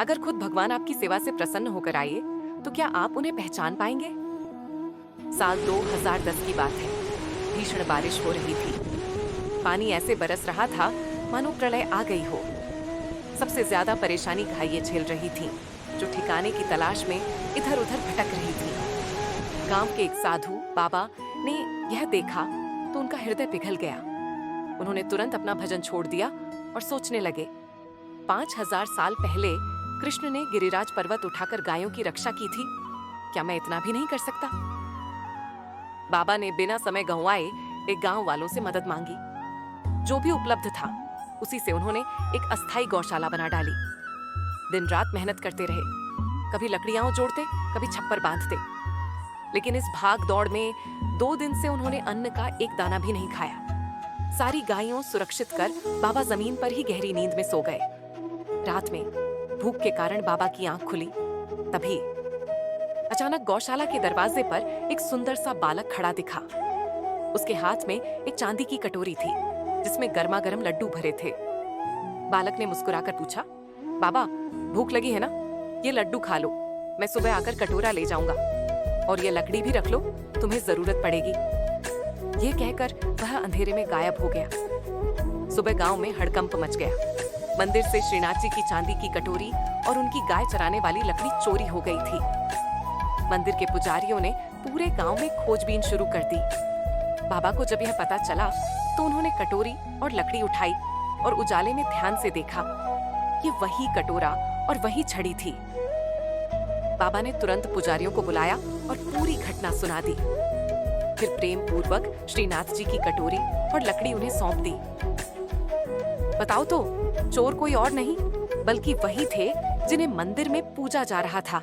अगर खुद भगवान आपकी सेवा से प्रसन्न होकर आए तो क्या आप उन्हें पहचान पाएंगे? साल 2010 की बात है। भीषण बारिश हो रही थी। पानी ऐसे बरस रहा था मानो प्रलय आ गई हो। सबसे ज्यादा परेशानी घाइयां झेल रही थीं, जो ठिकाने की तलाश में इधर उधर भटक रही थीं। गांव के एक साधु बाबा ने यह देखा तो उनका हृदय पिघल गया। उन्होंने तुरंत अपना भजन छोड़ दिया और सोचने लगे, 5000 साल पहले कृष्ण ने गिरिराज पर्वत उठाकर गायों की रक्षा की थी, क्या मैं इतना भी नहीं कर सकता? बाबा ने बिना समय गंवाए एक गांव वालों से मदद मांगी। जो भी उपलब्ध था उसी से उन्होंने एक अस्थायी गौशाला बना डाली। दिन रात मेहनत करते रहे, कभी लकड़ियां जोड़ते, कभी छप्पर बांधते। लेकिन इस भाग दौड़ में 2 दिन से उन्होंने अन्न का एक दाना भी नहीं खाया। सारी गायों सुरक्षित कर बाबा जमीन पर ही गहरी नींद में सो गए। रात में भूख के कारण बाबा की आंख खुली। तभी अचानक गौशाला के दरवाजे पर एक सुंदर सा बालक खड़ा दिखा। उसके हाथ में एक चांदी की कटोरी थी जिसमें गर्मा गर्म लड्डू भरे थे। बालक ने मुस्कुराकर पूछा, बाबा भूख लगी है ना? ये लड्डू खा लो, मैं सुबह आकर कटोरा ले जाऊंगा। और ये लकड़ी भी रख लो, तुम्हें जरूरत पड़ेगी। ये कहकर वह अंधेरे में गायब हो गया। सुबह गांव में हड़कंप मच गया। मंदिर से श्रीनाथ जी की चांदी की कटोरी और उनकी गाय चराने वाली लकड़ी चोरी हो गई थी। मंदिर के पुजारियों ने पूरे गांव में खोजबीन शुरू कर दी। बाबा को जब यह पता चला तो उन्होंने कटोरी और लकड़ी उठाई और उजाले में ध्यान से देखा। ये वही कटोरा और वही छड़ी थी। बाबा ने तुरंत पुजारियों को बुलाया और पूरी घटना सुना दी। फिर प्रेम पूर्वक श्रीनाथ जी की कटोरी और लकड़ी उन्हें सौंप दी। बताओ तो, चोर कोई और नहीं बल्कि वही थे जिन्हें मंदिर में पूजा जा रहा था।